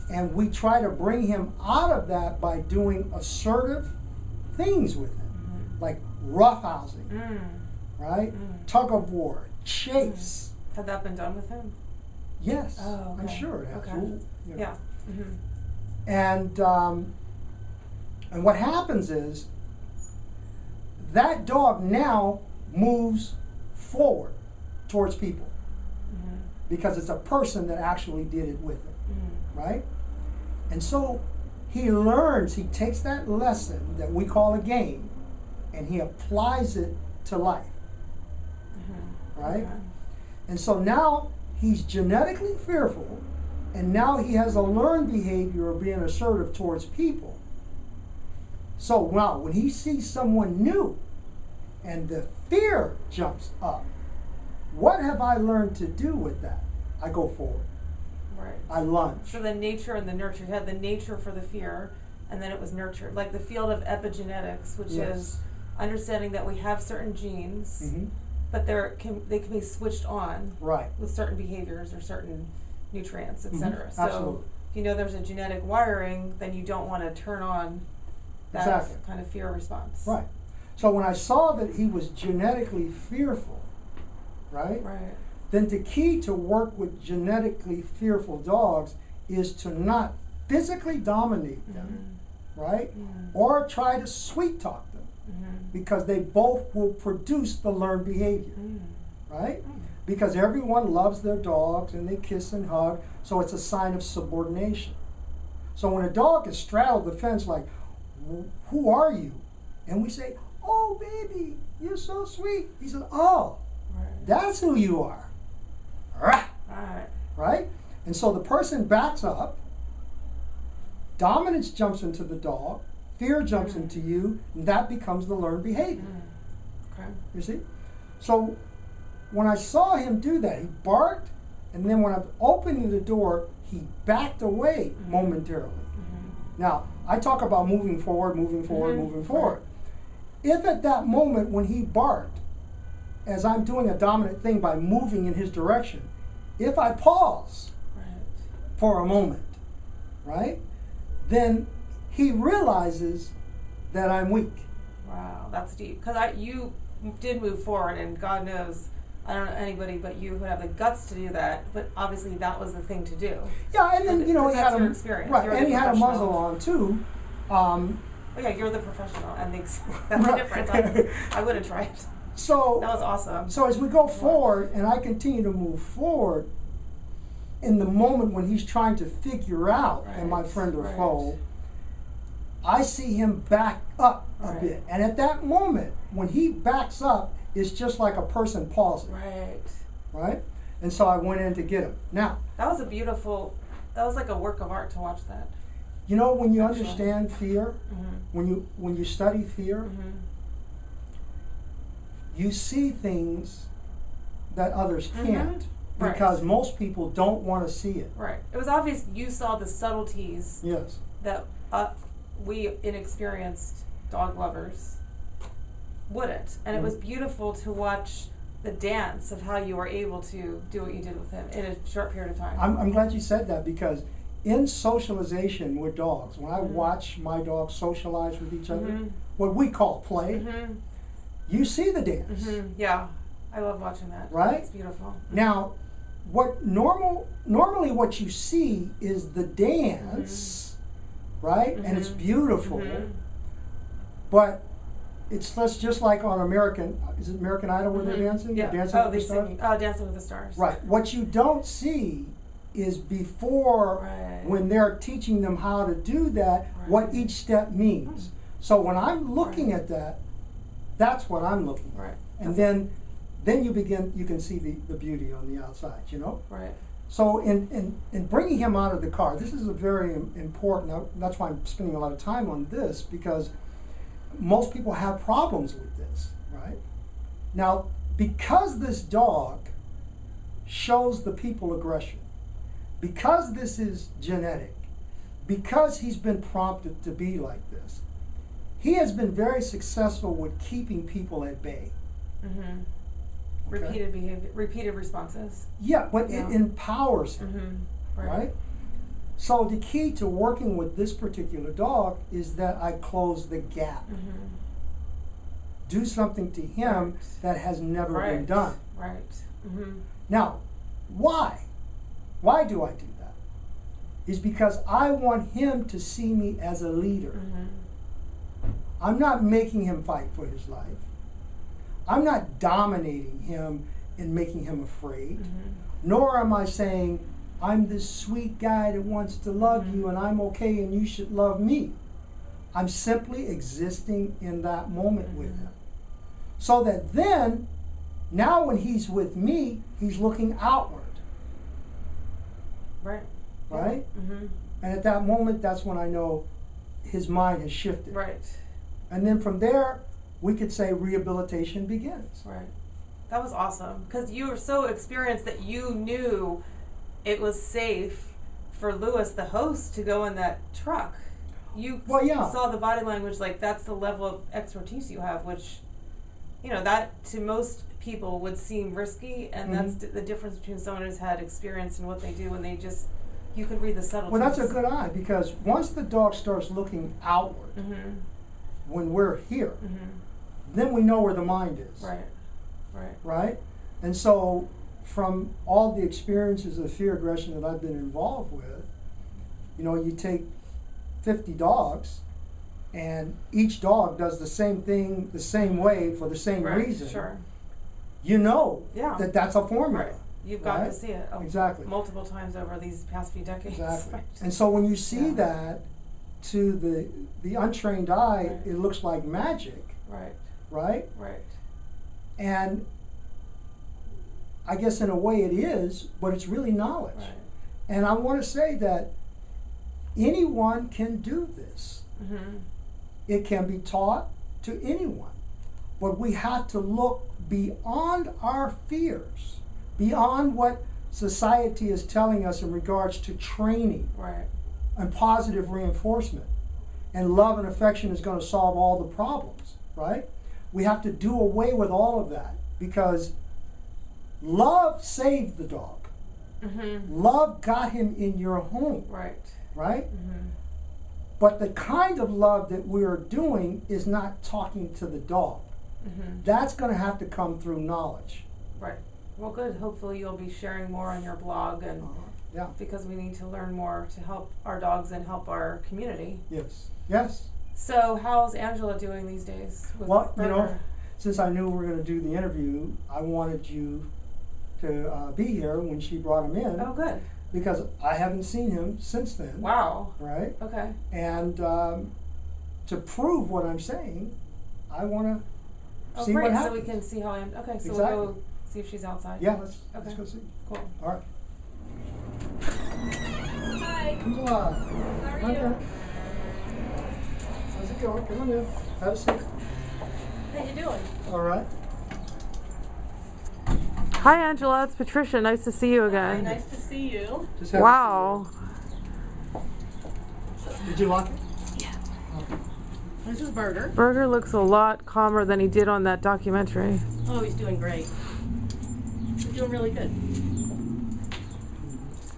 and we try to bring him out of that by doing assertive things with him, like roughhousing, right? Tug of war, chase, Had that been done with him? Yes, Oh, okay. I'm sure it has. Okay. Well, you know. Yeah. Mm-hmm. And what happens is that dog now moves forward towards people Mm-hmm. because it's a person that actually did it with him, Mm-hmm. right? And so he learns, he takes that lesson that we call a game and he applies it to life, Mm-hmm. right? Okay. And so now he's genetically fearful, and now he has a learned behavior of being assertive towards people. So now when he sees someone new and the fear jumps up, what have I learned to do with that? I go forward. Right. I lunge. So the nature and the nurture. You had the nature for the fear, and then it was nurtured. Like the field of epigenetics, which Yes. is understanding that we have certain genes, Mhm. but they can be switched on Right. with certain behaviors or certain nutrients, Mhm. etc. So Absolutely. if you know there's a genetic wiring, then you don't want to turn on that Exactly. kind of fear response. Right. So when I saw that he was genetically fearful, right? Right. Then the key to work with genetically fearful dogs is to not physically dominate them, right? Mhm. Or try to sweet talk them, Mhm. because they both will produce the learned behavior, Mhm. right? Because everyone loves their dogs and they kiss and hug, so it's a sign of subordination. So when a dog has straddled the fence like, who are you? And we say, oh baby, you're so sweet. He says, oh, Right. that's who you are. Rah! Right. Right? And so the person backs up, dominance jumps into the dog, fear jumps into you, and that becomes the learned behavior. Okay. You see? So when I saw him do that, he barked, and then when I'm opening the door, he backed away momentarily. Now, I talk about moving forward, moving forward. If at that moment when he barked, as I'm doing a dominant thing by moving in his direction, if I pause Right. for a moment, right, then he realizes that I'm weak. Wow, that's deep. Because you did move forward, and God knows, I don't know anybody but you who have the guts to do that. But obviously, that was the thing to do. Yeah, and then, you know, he That's had your a, experience. right, You're and the he had a professional. muzzle on too. Oh, yeah, you're the professional, and that's the difference. I wouldn't try it. So That was awesome. So as we go forward, and I continue to move forward, in the moment when he's trying to figure out, am I friend or foe, I see him back up a bit. And at that moment, when he backs up, it's just like a person pausing, Right. right? And so I went in to get him. Now, That was that was like a work of art to watch that. you know, when you Actually. understand fear, when you study fear, you see things that others can't, Right. because most people don't want to see it. Right. It was obvious you saw the subtleties Yes. that we inexperienced dog lovers wouldn't. And it was beautiful to watch the dance of how you were able to do what you did with him in a short period of time. I'm glad you said that, because in socialization with dogs, when I watch my dogs socialize with each other, what we call play, you see the dance. Yeah. I love watching that. Right? It's beautiful. Now, what normally what you see is the dance, right? And it's beautiful, but it's just like on is it American Idol where they're dancing? Yeah. Dancing with they the Stars? sing. Oh, Dancing with the Stars. Right. What you don't see is before, when they're teaching them how to do that, what each step means. So when I'm looking at that, that's what I'm looking at. Right. And then you can see the beauty on the outside, you know? Right. So in bringing him out of the car, this is a very important, that's why I'm spending a lot of time on this, because most people have problems with this, right? Now, because this dog shows the people aggression, because this is genetic, because he's been prompted to be like this, he has been very successful with keeping people at bay. Okay? Repeated behavior, repeated responses. Yeah, but it empowers him, right? So the key to working with this particular dog is that I close the gap. Do something to him that has never been done. Right. Now, Why? Why do I do that? Is because I want him to see me as a leader. Mm-hmm. I'm not making him fight for his life. I'm not dominating him and making him afraid. Mm-hmm. Nor am I saying, I'm this sweet guy that wants to love Mm-hmm. you and I'm okay and you should love me. I'm simply existing in that moment with Mm-hmm. him. So that then, now when he's with me, he's looking outward. Right. Right? Mm-hmm. And at that moment, that's when I know his mind has shifted. Right. And then from there, we could say rehabilitation begins. Right. That was awesome because you were so experienced that you knew it was safe for Lewis, the host, to go in that truck. You saw the body language, like that's the level of expertise you have, which, you know, that to most people would seem risky, and that's the difference between someone who's had experience and what they do when they just, you can read the subtleties. Well, that's a good eye, because once the dog starts looking outward, when we're here, then we know where the mind is. Right, right. Right? And so, from all the experiences of fear aggression that I've been involved with, you know, you take 50 dogs, and each dog does the same thing the same way for the same reason. Sure. You know that that's a formula. Right. You've gotten to see it exactly multiple times over these past few decades. Exactly. Right. And so when you see that, to the untrained eye, it looks like magic. Right. Right? Right. And I guess in a way it is, but it's really knowledge. Right. And I want to say that anyone can do this. It can be taught to anyone. But we have to look beyond our fears, beyond what society is telling us in regards to training and positive reinforcement. And love and affection is going to solve all the problems, right? We have to do away with all of that, because love saved the dog. Love got him in your home. Right? But the kind of love that we're doing is not talking to the dog. That's going to have to come through knowledge. Right. Well, good. Hopefully you'll be sharing more on your blog, and because we need to learn more to help our dogs and help our community. Yes. Yes. So how's Angela doing these days? Well, you know, since I knew we were going to do the interview, I wanted you to be here when she brought him in. Oh, good. Because I haven't seen him since then. Wow. Right? Okay. And to prove what I'm saying, I want to see great. what happens. So we can see how I'm. Okay, so Exactly. we'll go see if she's outside. Yeah, let's go see. Cool. All right. Hi. Come on. How are you? How's it going? Come on in. Have a seat. How you doing? All right. Hi, Angela. It's Patricia. Nice to see you again. Hi, nice to see you. Just have Wow. a seat. Did you like it? Yeah. This is Burger. Burger looks a lot calmer than he did on that documentary. Oh, he's doing great. He's doing really good.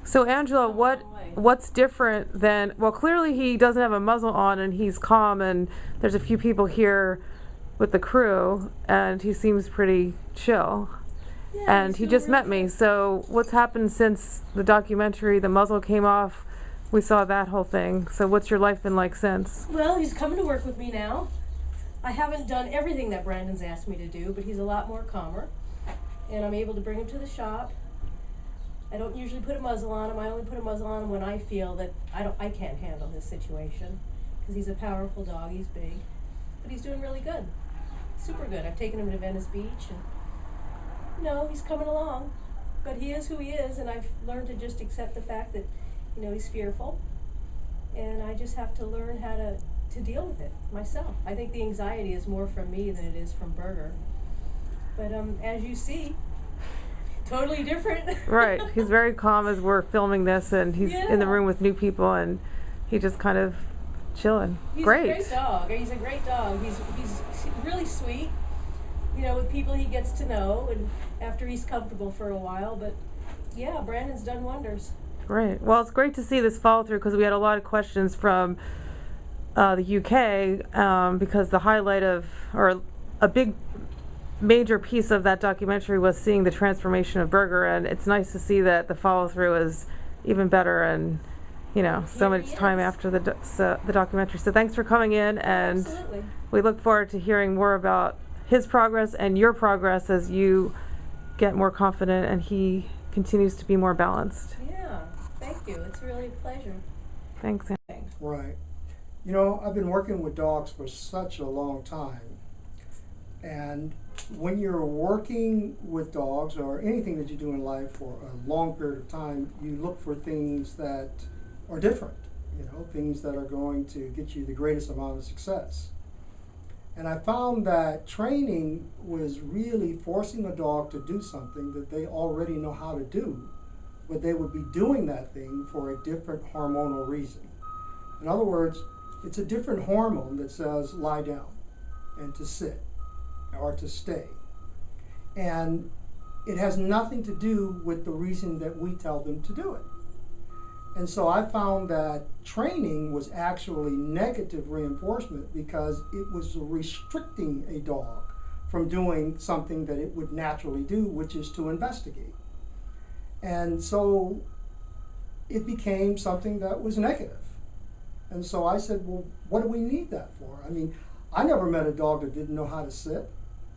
So, Angela, what's different than, well, clearly he doesn't have a muzzle on and he's calm, and there's a few people here with the crew and he seems pretty chill. Yeah, And he just met me. So what's happened since the documentary, the muzzle came off? We saw that whole thing. So what's your life been like since? Well, he's coming to work with me now. I haven't done everything that Brandon's asked me to do, but he's a lot more calmer. And I'm able to bring him to the shop. I don't usually put a muzzle on him. I only put a muzzle on him when I feel that I can't handle his situation. Because he's a powerful dog, he's big. But he's doing really good. Super good. I've taken him to Venice Beach, and no, he's coming along, but he is who he is, and I've learned to just accept the fact that, you know, he's fearful, and I just have to learn how to deal with it myself. I think the anxiety is more from me than it is from Burger, but as you see, totally different. Right. He's very calm as we're filming this, and he's in the room with new people, and he just kind of chilling. He's Great. a great dog. He's a great dog. He's really sweet. You know, with people he gets to know, and after he's comfortable for a while. But yeah, Brandon's done wonders. Great. Well, it's great to see this follow through, because we had a lot of questions from the UK, because the highlight of, or a big major piece of that documentary was seeing the transformation of Burger, and it's nice to see that the follow-through is even better, and so Here much he time is. after the documentary. So thanks for coming in, and Absolutely. we look forward to hearing more about his progress and your progress as you get more confident and he continues to be more balanced. Yeah, thank you. It's really a pleasure. Thanks. Right. I've been working with dogs for such a long time. And when you're working with dogs or anything that you do in life for a long period of time, you look for things that are different, things that are going to get you the greatest amount of success. And I found that training was really forcing a dog to do something that they already know how to do, but they would be doing that thing for a different hormonal reason. In other words, it's a different hormone that says lie down and to sit or to stay. And it has nothing to do with the reason that we tell them to do it. And so I found that training was actually negative reinforcement because it was restricting a dog from doing something that it would naturally do, which is to investigate. And so it became something that was negative. And so I said, well, what do we need that for? I mean, I never met a dog that didn't know how to sit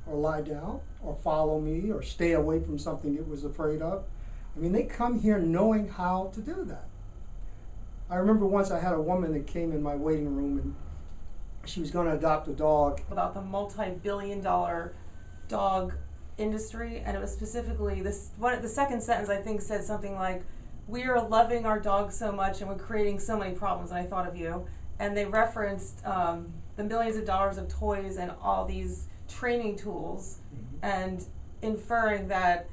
or lie down or follow me or stay away from something it was afraid of. I mean, they come here knowing how to do that. I remember once I had a woman that came in my waiting room and she was going to adopt a dog. About the multi-billion-dollar dog industry, and it was specifically the second sentence I think said something like, "We are loving our dogs so much and we're creating so many problems," and I thought of you. And they referenced the millions of dollars of toys and all these training tools, and inferring that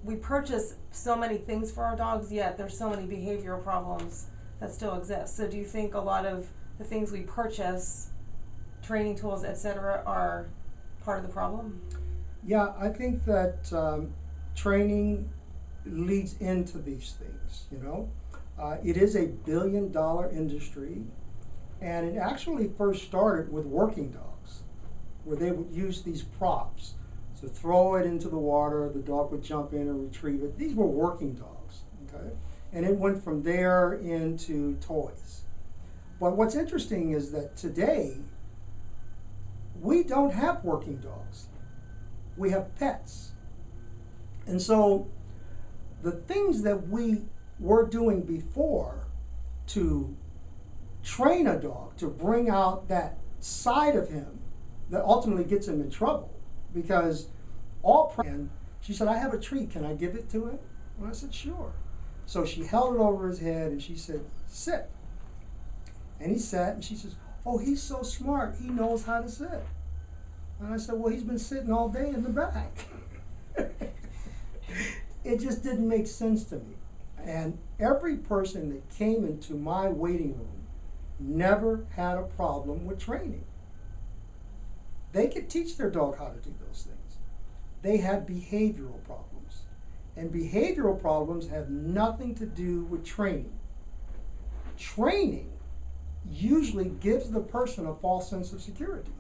we purchase so many things for our dogs, yet there's so many behavioral problems that still exist. So do you think a lot of the things we purchase, training tools, etc., are part of the problem? Yeah, I think that training leads into these things, It is a billion-dollar industry, and it actually first started with working dogs, where they would use these props to throw it into the water, the dog would jump in and retrieve it. These were working dogs, okay? And it went from there into toys. But what's interesting is that today, we don't have working dogs. We have pets. And so the things that we were doing before to train a dog, to bring out that side of him that ultimately gets him in trouble, because and she said, "I have a treat, can I give it to him?" And I said, "Sure." So she held it over his head and she said, "Sit." And he sat, and she says, "Oh, he's so smart, he knows how to sit." And I said, "Well, he's been sitting all day in the back." It just didn't make sense to me. And every person that came into my waiting room never had a problem with training. They could teach their dog how to do those things. They had behavioral problems. And behavioral problems have nothing to do with training. Training usually gives the person a false sense of security.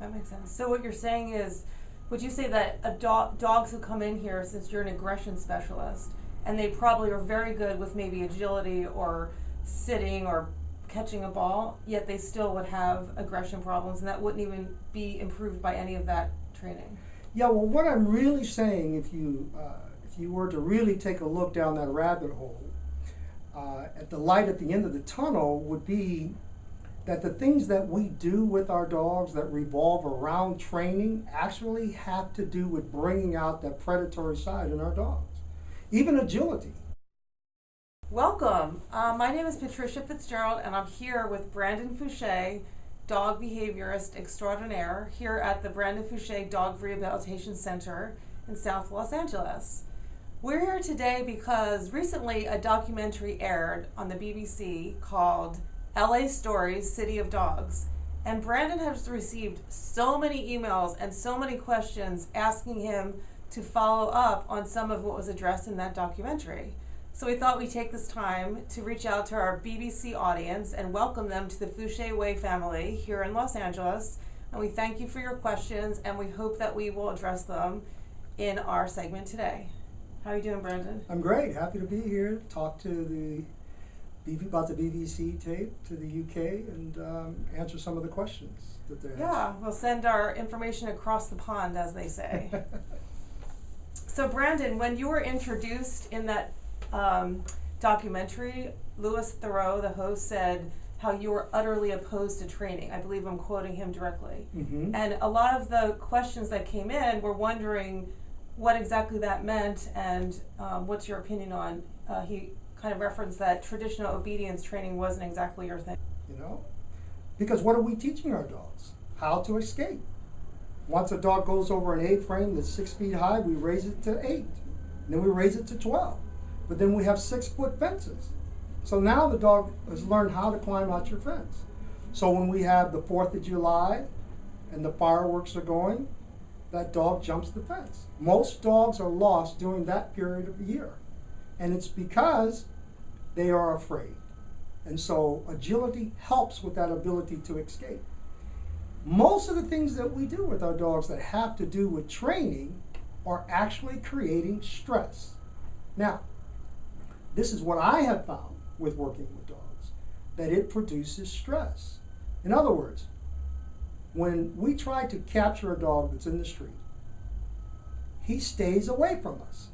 That makes sense. So what you're saying is, would you say that dogs who come in here, since you're an aggression specialist, and they probably are very good with maybe agility or sitting or catching a ball, yet they still would have aggression problems, and that wouldn't even be improved by any of that training? Yeah, well, what I'm really saying, if you were to really take a look down that rabbit hole, at the light at the end of the tunnel would be that the things that we do with our dogs that revolve around training actually have to do with bringing out that predatory side in our dogs, even agility. Welcome. My name is Patricia Fitzgerald, and I'm here with Brandon Fouche, dog behaviorist extraordinaire, here at the Brandon Fouche Dog Rehabilitation Center in South Los Angeles. We're here today because recently a documentary aired on the BBC called LA Stories, City of Dogs. And Brandon has received so many emails and so many questions asking him to follow up on some of what was addressed in that documentary. So we thought we'd take this time to reach out to our BBC audience and welcome them to the Fouche Way family here in Los Angeles, And we thank you for your questions, and we hope that we will address them in our segment today. How are you doing, Brandon? I'm great. Happy to be here. Talk to about the BBC tape to the UK and answer some of the questions that they're Yeah, we'll send our information across the pond, as they say. So, Brandon, when you were introduced in that documentary, Louis Theroux, the host, said how you were utterly opposed to training. I believe I'm quoting him directly. Mm-hmm. And a lot of the questions that came in were wondering what exactly that meant and what's your opinion on. He kind of referenced that traditional obedience training wasn't exactly your thing. You know, because what are we teaching our dogs? How to escape. Once a dog goes over an A-frame that's 6 feet high, we raise it to 8. And then we raise it to 12. But then we have 6-foot fences. So now the dog has learned how to climb out your fence. So when we have the 4th of July and the fireworks are going, that dog jumps the fence. Most dogs are lost during that period of the year. And it's because they are afraid. And so agility helps with that ability to escape. Most of the things that we do with our dogs that have to do with training are actually creating stress. Now, this is what I have found with working with dogs, that it produces stress. In other words, when we try to capture a dog that's in the street, he stays away from us.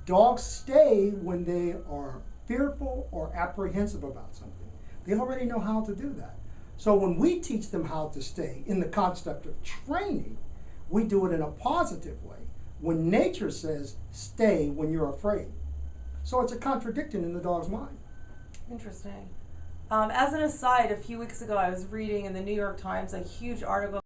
Dogs stay when they are fearful or apprehensive about something. They already know how to do that. So when we teach them how to stay in the concept of training, we do it in a positive way. When nature says, stay when you're afraid. So it's a contradiction in the dog's mind. Interesting. As an aside, a few weeks ago I was reading in the New York Times a huge article